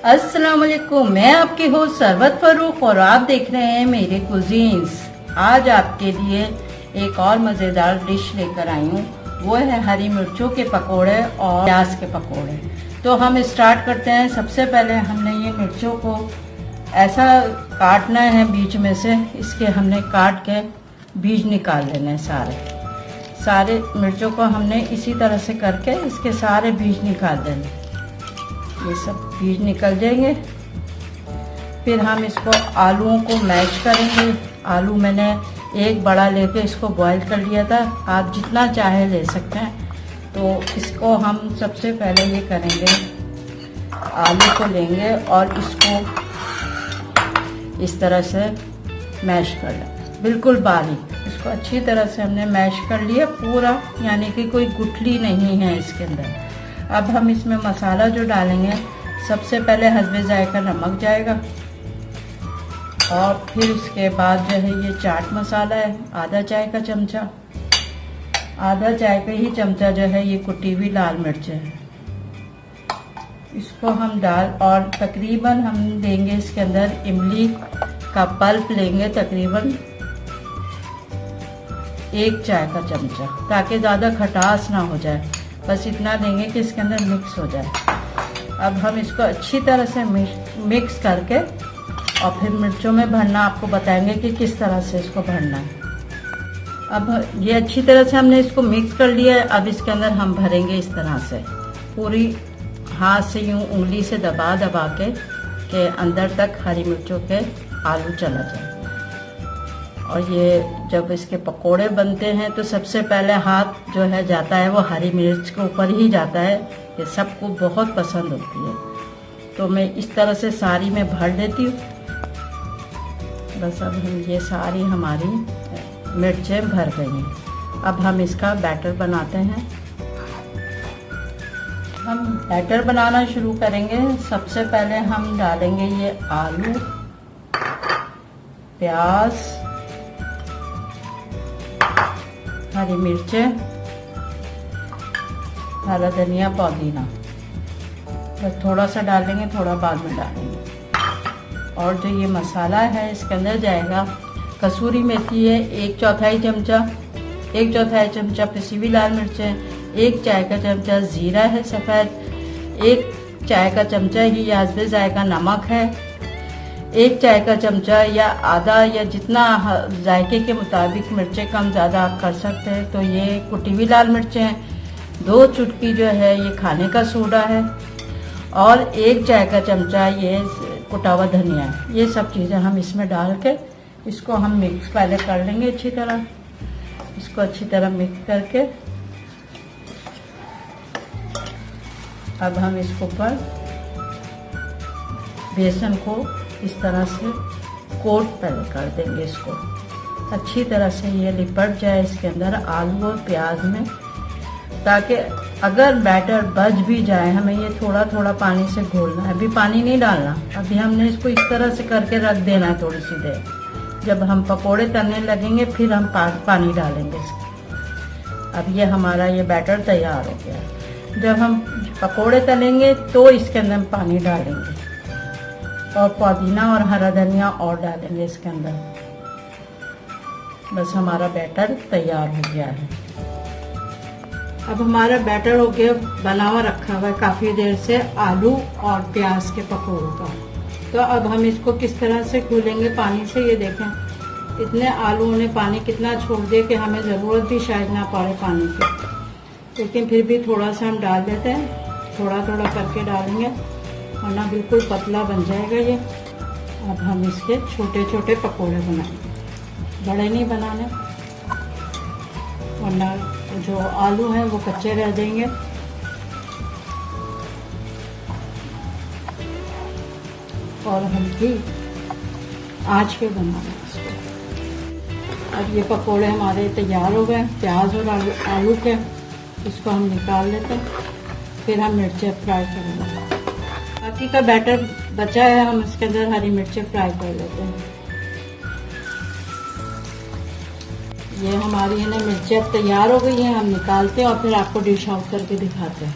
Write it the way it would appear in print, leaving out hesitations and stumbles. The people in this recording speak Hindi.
अस्सलाम वालेकुम, मैं आपकी होस्ट सरवत फरूक और आप देख रहे हैं मेरे कुजीन्स। आज आपके लिए एक और मज़ेदार डिश लेकर आई हूँ, वो है हरी मिर्चों के पकोड़े और प्याज के पकोड़े। तो हम स्टार्ट करते हैं। सबसे पहले हमने ये मिर्चों को ऐसा काटना है बीच में से, इसके हमने काट के बीज निकाल लेने हैं। सारे मिर्चों को हमने इसी तरह से करके इसके सारे बीज निकाल देने। ये सब बीज निकल जाएंगे। फिर हम इसको आलूओं को मैश करेंगे। आलू मैंने एक बड़ा लेके इसको बॉईल कर लिया था, आप जितना चाहे ले सकते हैं। तो इसको हम सबसे पहले ये करेंगे, आलू को लेंगे और इसको इस तरह से मैश कर लें, बिल्कुल बारीक। इसको अच्छी तरह से हमने मैश कर लिया पूरा, यानी कि कोई गुठली नहीं है इसके अंदर। अब हम इसमें मसाला जो डालेंगे, सबसे पहले हस्बे जायका नमक जाएगा, और फिर उसके बाद जो है ये चाट मसाला है आधा चाय का चमचा, आधा चाय का ही चमचा जो है ये कुटी हुई लाल मिर्च है, इसको हम डाल, और तकरीबन हम देंगे इसके अंदर इमली का पल्प लेंगे, तकरीबन 1 चाय का चमचा, ताकि ज़्यादा खटास ना हो जाए। बस इतना देंगे कि इसके अंदर मिक्स हो जाए। अब हम इसको अच्छी तरह से मिक्स करके और फिर मिर्चों में भरना आपको बताएंगे कि किस तरह से इसको भरना है। अब ये अच्छी तरह से हमने इसको मिक्स कर लिया है। अब इसके अंदर हम भरेंगे इस तरह से, पूरी हाथ से यूं उंगली से दबा दबा के अंदर तक हरी मिर्चों के आलू चला जाए। और ये जब इसके पकोड़े बनते हैं तो सबसे पहले हाथ जो है जाता है वो हरी मिर्च के ऊपर ही जाता है। ये सबको बहुत पसंद होती है। तो मैं इस तरह से सारी में भर देती हूँ। बस अब हम ये सारी हमारी मिर्चें भर गई हैं। अब हम इसका बैटर बनाते हैं। हम बैटर बनाना शुरू करेंगे। सबसे पहले हम डालेंगे ये आलू, प्याज, हरी मिर्चें, हरा धनिया, पुदीना, बस थोड़ा सा डालेंगे, थोड़ा बाद में डालेंगे। और जो ये मसाला है इसके अंदर जाएगा, कसूरी मेथी है 1/4 चमचा, 1/4 चमचा पिसी हुई लाल मिर्चें, 1 चाय का चमचा जीरा है सफ़ेद, 1 चाय का चमचा ही हस्बे जायका नमक है, 1 चाय का चमचा या आधा, या जितना जायके के मुताबिक मिर्चें कम ज़्यादा आप कर सकते हैं। तो ये कुटी हुई लाल मिर्चें हैं, 2 चुटकी जो है ये खाने का सोडा है, और 1 चाय का चमचा ये कुटा हुआ धनिया है। ये सब चीज़ें हम इसमें डाल के इसको हम मिक्स पहले कर लेंगे अच्छी तरह। इसको अच्छी तरह मिक्स करके अब हम इसको ऊपर बेसन को इस तरह से कोट पहले कर देंगे। इसको अच्छी तरह से ये लिपट जाए इसके अंदर आलू और प्याज में, ताकि अगर बैटर बच भी जाए, हमें ये थोड़ा थोड़ा पानी से घोलना है। अभी पानी नहीं डालना, अभी हमने इसको इस तरह से करके रख देना है थोड़ी सी देर। जब हम पकोड़े तलने लगेंगे फिर हम पानी डालेंगे इसको। अब ये हमारा ये बैटर तैयार हो गया। जब हम पकोड़े तलेंगे तो इसके अंदर हम पानी डालेंगे, और पुदीना और हरा धनिया और डालेंगे इसके अंदर। बस हमारा बैटर तैयार हो गया है। अब हमारा बैटर हो गया, बना हुआ रखा हुआ है काफ़ी देर से आलू और प्याज के पकौड़ों का। तो अब हम इसको किस तरह से घोलेंगे पानी से। ये देखें इतने आलूओं ने पानी कितना छोड़ दिया कि हमें ज़रूरत भी शायद ना पड़े पानी की, लेकिन फिर भी थोड़ा सा हम डाल देते हैं, थोड़ा थोड़ा करके डालेंगे, वरना बिल्कुल पतला बन जाएगा ये। अब हम इसके छोटे छोटे पकोड़े बनाएंगे, बड़े नहीं बनाने, वरना जो आलू हैं वो कच्चे रह जाएंगे। और हम भी आँच पे बनाना इसको। अब ये पकोड़े हमारे तैयार हो गए प्याज और आलू के। इसको हम निकाल लेते हैं, फिर हम मिर्चें फ्राई करेंगे। बाकी का बैटर बचा है, हम इसके अंदर हरी मिर्चें फ्राई कर लेते हैं। ये हमारी मिर्चें अब तैयार हो गई हैं, हम निकालते हैं और फिर आपको डिश आउट करके दिखाते हैं।